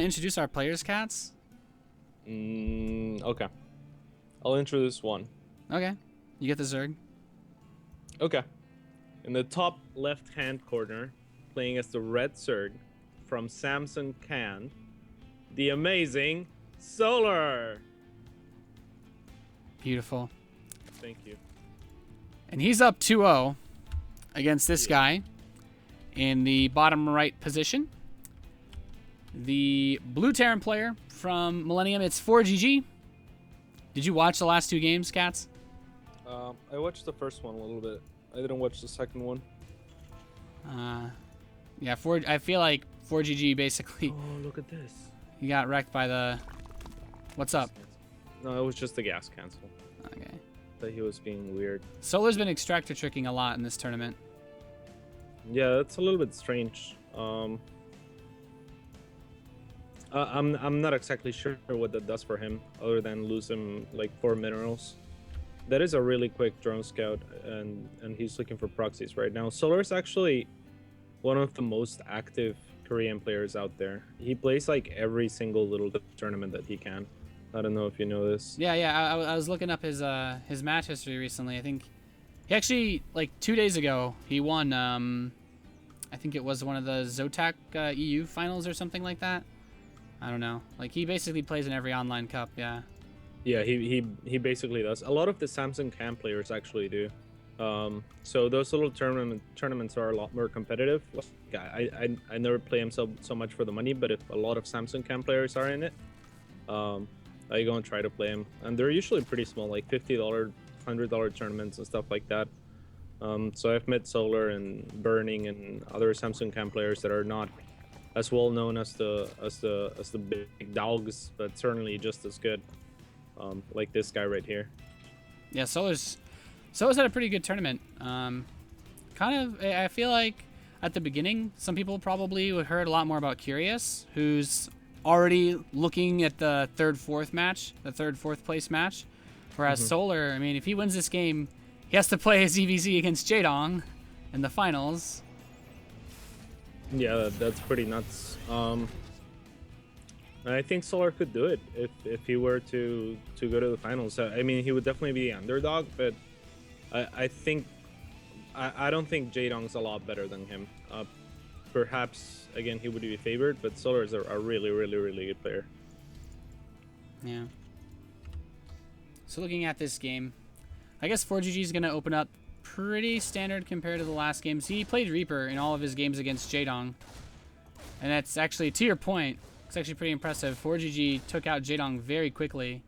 introduce our players, Cats? Okay. I'll introduce one. Okay. You get the Zerg. Okay. In the top left-hand corner, playing as the red Zerg from Samsung Can, the amazing Solar. Beautiful. Thank you. And he's up 2-0 against this guy in the bottom right position. The blue Terran player from Millennium, it's forGG. Did you watch the last two games, Cats? I watched the first one a little bit. I didn't watch the second one. Yeah, I feel like forGG basically. Oh, look at this. He got wrecked by the. What's up? No, it was just the gas cancel. Okay. That he was being weird. Solar's been extractor tricking a lot in this tournament. Yeah, that's a little bit strange. I'm not exactly sure what that does for him, other than lose him like 4 minerals. That is a really quick drone scout, and he's looking for proxies right now. Solar is actually one of the most active Korean players out there. He plays like every single little tournament that he can. I don't know if you know this. Yeah. I was looking up his match history recently. I think he actually, like 2 days ago, he won. I think it was one of the Zotac EU finals or something like that. I don't know. Like, he basically plays in every online cup. Yeah. Yeah, he basically does. A lot of the Samsung Cam players actually do. So those little tournaments are a lot more competitive. I never play them so much for the money, but if a lot of Samsung Cam players are in it, I go and try to play them, and they're usually pretty small, like $50, $100 tournaments and stuff like that. So I've met Solar and Burning and other Samsung Cam players that are not as well known as the big dogs, but certainly just as good. Like this guy right here. Yeah, Solar's had a pretty good tournament. I feel like at the beginning, some people probably would heard a lot more about Curious, who's already looking at the fourth place match. Whereas Solar, I mean, if he wins this game, he has to play his EVZ against Jaedong in the finals. Yeah, that's pretty nuts. I think Solar could do it if he were to go to the finals. I mean, he would definitely be the underdog, but I don't think Jaedong's a lot better than him. Perhaps again he would be favored, but Solar is a really good player. Yeah. So looking at this game, I guess forGG is gonna open up pretty standard compared to the last games. He played Reaper in all of his games against Jaedong, and that's actually, to your point, it's actually pretty impressive. forGG took out Jaedong very quickly.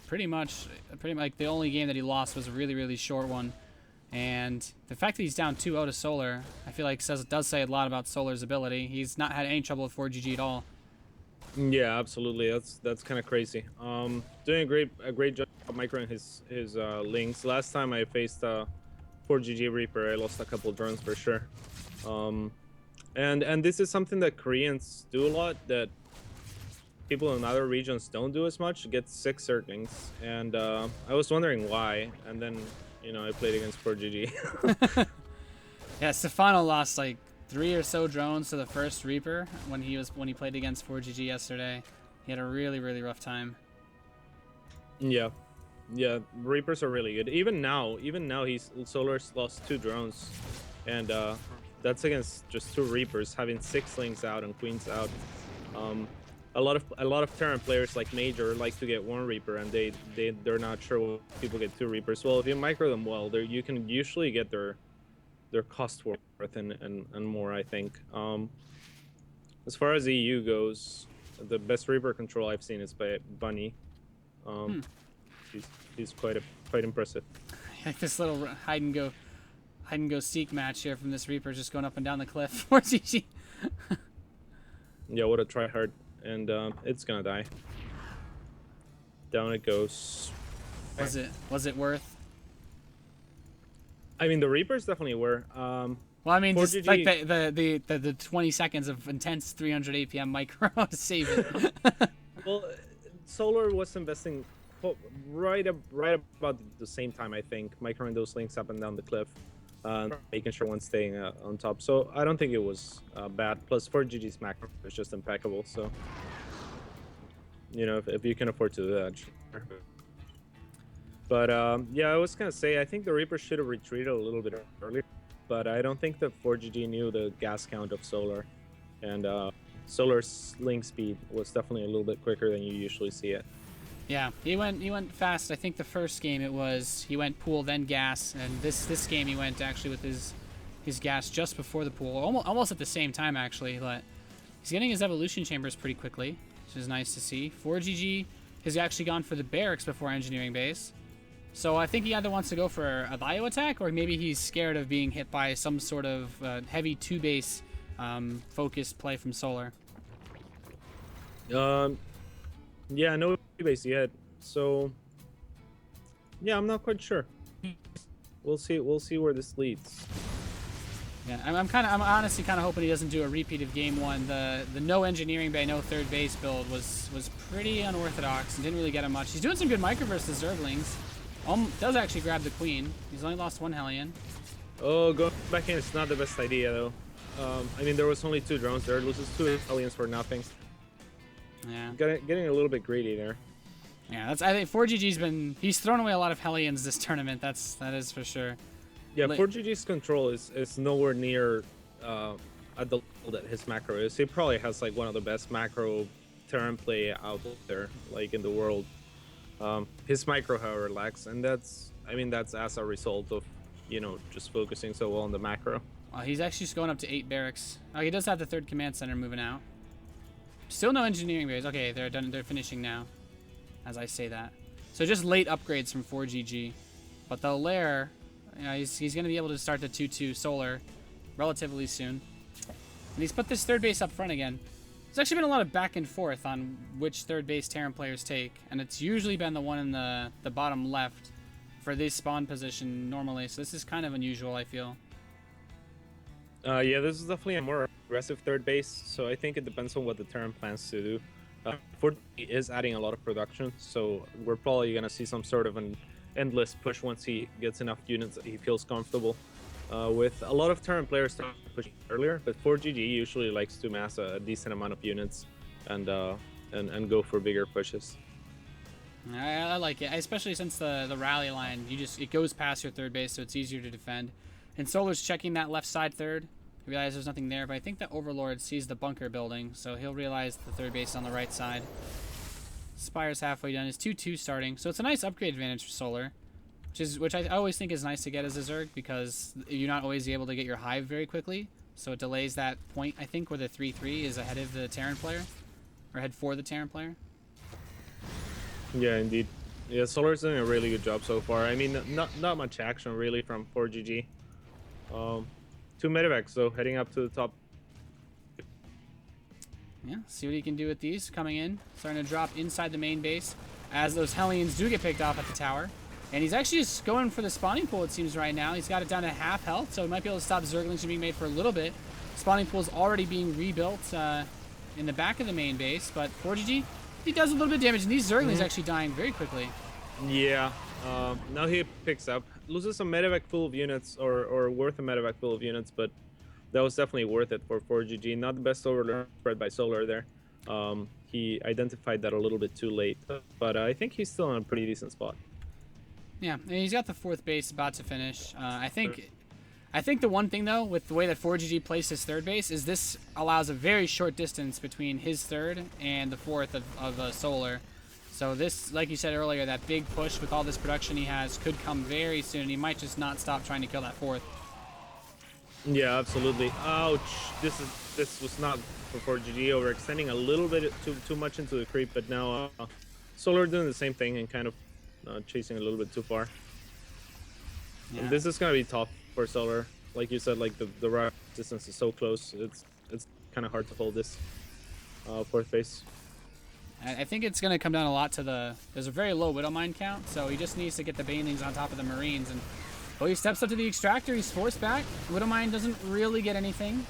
Pretty much like the only game that he lost was a really short one. And the fact that he's down 2-0 to Solar, I feel like does say a lot about Solar's ability. He's not had any trouble with forGG at all. Yeah, absolutely. That's kind of crazy. Doing a great job microing his links. Last time I faced forGG Reaper, I lost a couple drones for sure. And this is something that Koreans do a lot that people in other regions don't do as much. Get 6 Zerglings, and I was wondering why. And then I played against forGG. Yeah, Stefano lost like 3 or so drones to the first Reaper when he played against forGG yesterday. He had a really rough time. Yeah, Reapers are really good. Even now, Solar's lost 2 drones, and that's against just 2 Reapers, having 6 links out and queens out. A lot of Terran players like Major like to get 1 Reaper, and they're not sure what people get 2 Reapers. Well, if you micro them well, you can usually get their cost worth and more, I think. As far as EU goes, the best Reaper control I've seen is by Bunny. He's quite impressive. Like this little hide and go seek match here from this Reaper just going up and down the cliff. forGG. Yeah, what a try hard, and it's gonna die. Down it goes. Was it worth? I mean, the Reapers definitely were. Well, I mean, just forGG, like the 20 seconds of intense 300 APM micro to save it. Well, Solar was investing right about the same time, I think, microing those links up and down the cliff. making sure one's staying on top. So I don't think it was bad. Plus, forGG's macro is just impeccable. So, you know, if you can afford to do that, sure. But yeah, I was gonna say I think the Reaper should have retreated a little bit earlier, but I don't think that forGG knew the gas count of Solar, and Solar's link speed was definitely a little bit quicker than you usually see it. Yeah, he went fast. I think the first game he went pool then gas, and this game he went actually with his gas just before the pool, almost at the same time actually. But he's getting his evolution chambers pretty quickly, which is nice to see. forGG has actually gone for the barracks before engineering base. So I think he either wants to go for a bio attack, or maybe he's scared of being hit by some sort of heavy 2-base focused play from Solar. Yeah, no base yet. So yeah, I'm not quite sure. We'll see where this leads. Yeah, I'm honestly kind of hoping he doesn't do a repeat of game one. The no engineering bay, no third base build was pretty unorthodox and didn't really get him much. He's doing some good micro versus Zerglings. Does actually grab the queen. He's only lost one Hellion. Oh, going back in is not the best idea though. I mean, there was only 2 drones there. It loses 2 Hellions for nothing. Yeah. Getting a little bit greedy there. Yeah, I think forGG's he's thrown away a lot of Hellions this tournament. that is for sure. Yeah, forGG's control is nowhere near at the level that his macro is. He probably has like one of the best macro Terran play out there, like in the world. His micro, however, lacks, and that's as a result of, you know, just focusing so well on the macro. He's actually just going up to 8 barracks. Oh, he does have the 3rd command center moving out. Still no engineering bays. Okay, they're done. They're finishing now, as I say that. So just late upgrades from forGG, but the lair, you know, he's going to be able to start the 2/2 Solar relatively soon, and he's put this 3rd base up front again. There's actually been a lot of back and forth on which 3rd base Terran players take, and it's usually been the one in the bottom left for this spawn position normally. So this is kind of unusual, I feel. Yeah, this is definitely a more aggressive 3rd base, so I think it depends on what the Terran plans to do. forGG is adding a lot of production, so we're probably going to see some sort of an endless push once he gets enough units that he feels comfortable with. A lot of Terran players start pushing earlier, but forGG usually likes to mass a decent amount of units and go for bigger pushes. I like it, especially since the rally line, it goes past your 3rd base, so it's easier to defend. And Solar's checking that left side 3rd. He realizes there's nothing there, but I think the Overlord sees the bunker building, so he'll realize the 3rd base is on the right side. Spire's halfway done. His 2/2 starting, so it's a nice upgrade advantage for Solar, which I always think is nice to get as a Zerg, because you're not always able to get your hive very quickly, so it delays that point, I think, where the 3/3 is ahead of the Terran player, or ahead for the Terran player. Yeah, indeed. Yeah, Solar's doing a really good job so far. I mean, not much action really from forGG. 2 medevacs though, heading up to the top. Yeah, see what he can do with these coming in. Starting to drop inside the main base as those Hellions do get picked off at the tower. And he's actually just going for the spawning pool, it seems, right now. He's got it down to half health, so he might be able to stop Zerglings from being made for a little bit. Spawning pool is already being rebuilt in the back of the main base, but forGG, he does a little bit of damage, and these Zerglings actually dying very quickly. Yeah, now he picks up. Loses a medevac full of units, or worth a medevac full of units, but that was definitely worth it for forGG. Not the best overlord spread by Solar there. He identified that a little bit too late, but I think he's still in a pretty decent spot. Yeah, and he's got the 4th base about to finish. I think the one thing, though, with the way that forGG plays his 3rd base is this allows a very short distance between his 3rd and the 4th of Solar. So this, like you said earlier, that big push with all this production he has could come very soon. He might just not stop trying to kill that 4th. Yeah, absolutely. Ouch! This was not for forGG, overextending a little bit too much into the creep, but now Solar doing the same thing and kind of chasing a little bit too far. Yeah. And this is gonna be tough for Solar. Like you said, like the rock distance is so close. It's kind of hard to hold this 4th base. I think it's going to come down a lot to there's a very low Widowmine count, so he just needs to get the Banelings on top of the Marines. And well, he steps up to the Extractor, he's forced back. Widowmine doesn't really get anything.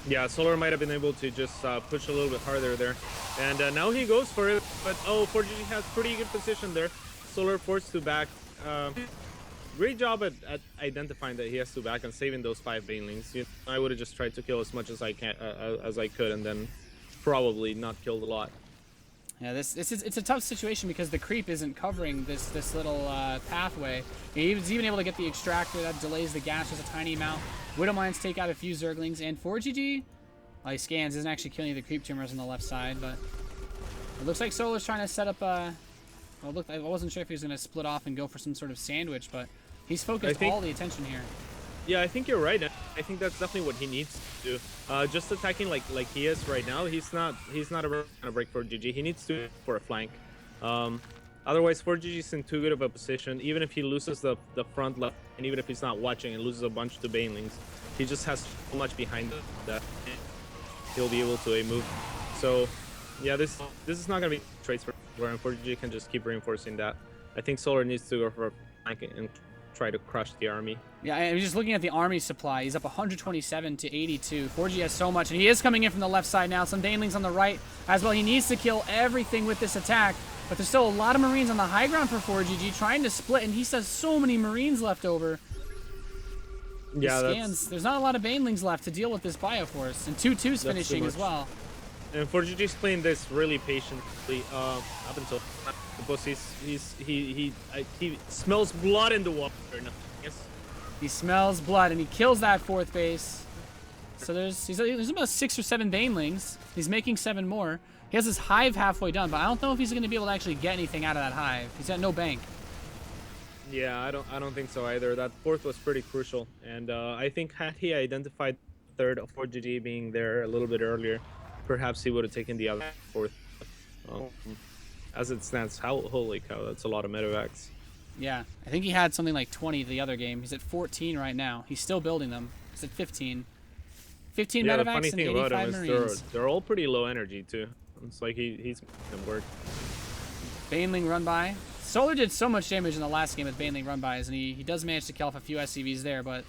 Yeah, Solar might have been able to just push a little bit harder there. And now he goes for it, but oh, forGG has pretty good position there. Solar forced to back. great job at identifying that he has to back and saving those 5 banelings. I would have just tried to kill as much as I could, and then probably not killed a lot. Yeah, it's a tough situation because the creep isn't covering this little pathway. He's even able to get the extractor that delays the gas just a tiny amount. Widowmines take out a few Zerglings, and forGG, he scans, isn't actually killing the creep tumors on the left side, but it looks like Solar's trying to set up a. Well, look, I wasn't sure if he was going to split off and go for some sort of sandwich, but he's focused all the attention here. Yeah, I think you're right. I think that's definitely what he needs to do. Just attacking like he is right now, he's not ever gonna break forGG. He needs to for a flank. Otherwise, forGG is in too good of a position. Even if he loses the front left, and even if he's not watching and loses a bunch to banelings, he just has so much behind him that he'll be able to move. So, yeah, this is not gonna be traits for where forGG can just keep reinforcing that. I think Solar needs to go for a flank and try to crush the army. Yeah, I'm just looking at the army supply. He's up 127 to 82. forGG has so much, and he is coming in from the left side now. Some banelings on the right as well. He needs to kill everything with this attack, but there's still a lot of Marines on the high ground for forGG trying to split, and he says so many Marines left over. Yeah, scans. There's not a lot of banelings left to deal with this Bioforce, and 2-2's finishing as well. And forGG's playing this really patiently up until the boss. He smells blood in the water now. Yes. He smells blood and he kills that 4th base. So there's about 6 or 7 banelings. He's making 7 more. He has his hive halfway done, but I don't know if he's going to be able to actually get anything out of that hive. He's got no bank. Yeah, I don't think so either. That 4th was pretty crucial, and I think had he identified 3rd of forGG being there a little bit earlier, perhaps he would have taken the other 4th. As it stands, holy cow, that's a lot of medevacs. Yeah, I think he had something like 20 the other game. He's at 14 right now. He's still building them. He's at 15. 15 yeah, medevacs the funny and thing 85 about him Marines. is they're all pretty low energy too. It's like he's making them work. Baneling run by. Solar did so much damage in the last game with Baneling run bys, and he does manage to kill off a few SCVs there, but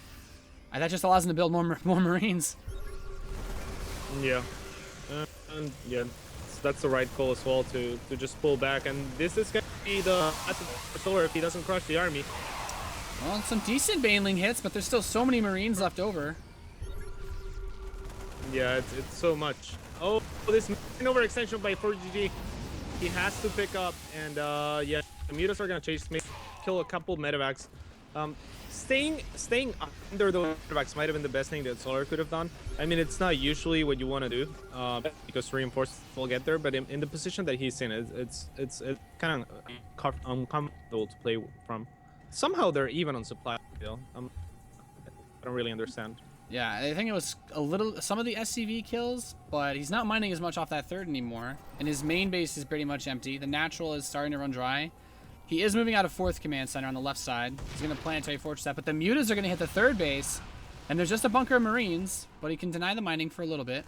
that just allows him to build more Marines. Yeah, and yeah, that's the right call as well to just pull back, and this is gonna be the for Solar if he doesn't crush the army. Well, some decent Baneling hits, but there's still so many Marines left over. Yeah, it's so much. Oh, this overextension by forGG. He has to pick up, and yeah, the mutas are gonna chase me, kill a couple medevacs. Staying under the medevacs might have been the best thing that Solar could have done. I mean, it's not usually what you want to do because reinforcements will get there, but in the position that he's in, it's kind of uncomfortable to play from. Somehow they're even on supply. I don't really understand. Yeah, I think it was some of the SCV kills, but he's not mining as much off that 3rd anymore, and his main base is pretty much empty. The natural is starting to run dry. He is moving out of 4th command center on the left side. He's going to planetary fortress that, but the mutas are going to hit the 3rd base, and there's just a bunker of Marines, but he can deny the mining for a little bit.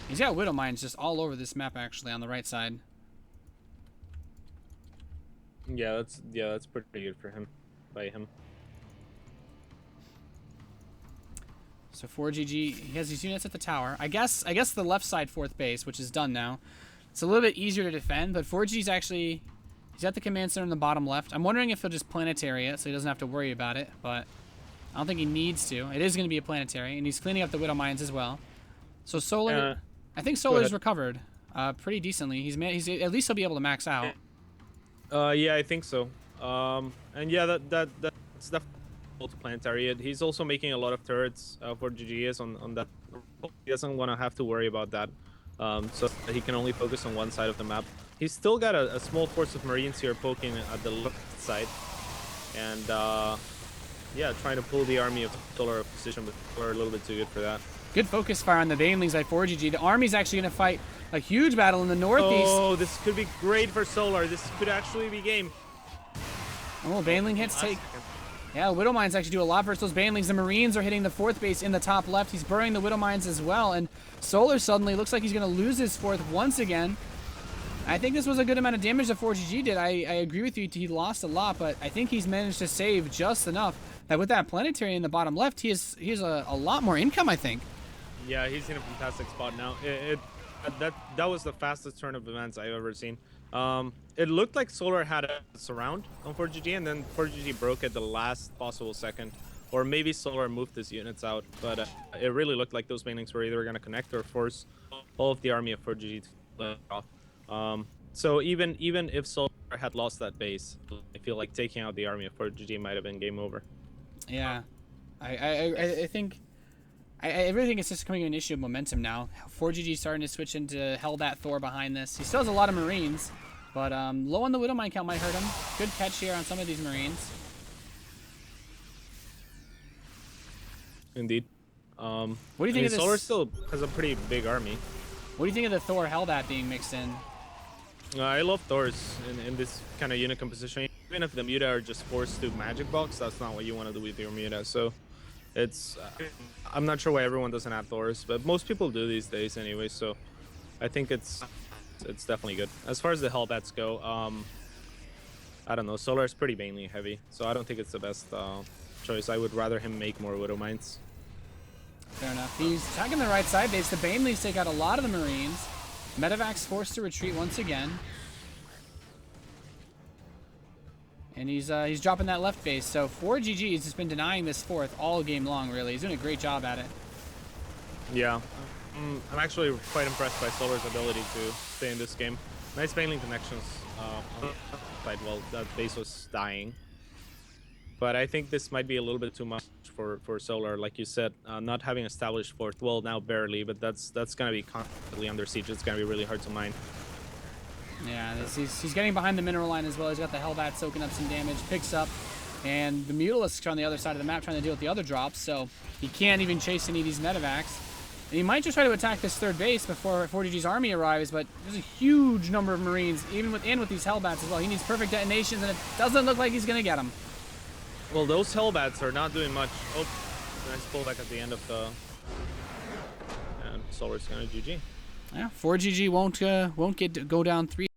He's got widow mines just all over this map, actually, on the right side. Yeah, that's pretty good for him, by him. So forGG, he has these units at the tower. I guess the left side 4th base, which is done now. It's a little bit easier to defend, but forGG's actually, he's at the command center in the bottom left. I'm wondering if he'll just planetary it so he doesn't have to worry about it, but I don't think he needs to. It is going to be a planetary, and he's cleaning up the widow mines as well. So Solar, I think Solar's recovered pretty decently. He's at least he'll be able to max out. Yeah, I think so. And yeah, that's definitely to planetary it. He's also making a lot of turrets for GGS on that. He doesn't want to have to worry about that. So he can only focus on one side of the map. He's still got a small force of Marines here poking at the left side. And yeah, trying to pull the army of Solar of position, but we're a little bit too good for that. Good focus fire on the banelings by forGG. The army's actually going to fight a huge battle in the northeast. Oh, this could be great for Solar. This could actually be game. Oh, baneling hits take... Yeah, Widow Mines actually do a lot versus those banelings. The Marines are hitting the 4th base in the top left. He's burying the Widow Mines as well. And Solar suddenly looks like he's going to lose his 4th once again. I think this was a good amount of damage that forGG did. I agree with you. He lost a lot, but I think he's managed to save just enough that with that planetary in the bottom left, he has a lot more income, I think. Yeah, he's in a fantastic spot now. That was the fastest turn of events I've ever seen. it looked like Solar had a surround on forGG, and then forGG broke at the last possible second. Or maybe Solar moved his units out, but it really looked like those banelings were either going to connect or force all of the army of forGG to let off. So even if Solar had lost that base, I feel like taking out the army of forGG might have been game over. Yeah, I think I really think it's just becoming an issue of momentum now. forGG starting to switch into Hellbat Thor behind this. He still has a lot of Marines, but low on the Widowmine count might hurt him. Good catch here on some of these Marines. Indeed. What do you think of this? Solar still has a pretty big army. What do you think of the Thor Hellbat being mixed in? I love Thors in this kind of unit composition. Even if the Muta are just forced to magic box, that's not what you want to do with your Muta. So it's I'm not sure why everyone doesn't have Thors, but most people do these days anyway. So I think it's definitely good. As far as the Hellbats go, I don't know. Solar is pretty mainly heavy, so I don't think it's the best choice. I would rather him make more Widow Mines. Fair enough. He's attacking the right side base. The Baneleys take out a lot of the Marines. Medevac's forced to retreat once again. And he's dropping that left base. So forGG has just been denying this fourth all game long, really. He's doing a great job at it. Yeah. I'm actually quite impressed by Solar's ability to stay in this game. Nice baneling connections. Quite well. That base was dying. But I think this might be a little bit too much for Solar. Like you said, not having established fourth, well, now barely, but that's going to be constantly under siege. It's going to be really hard to mine. Yeah, he's getting behind the mineral line as well. He's got the Hellbat soaking up some damage, picks up, and the Mutalisks are on the other side of the map trying to deal with the other drops, so he can't even chase any of these Medevacs. And he might just try to attack this third base before forGG's army arrives, but there's a huge number of Marines, even with these Hellbats as well. He needs perfect detonations, and it doesn't look like he's going to get them. Well, those Hellbats are not doing much. Oh, nice pullback at the end of the... And Solar's going to GG. Yeah, forGG won't go down 3.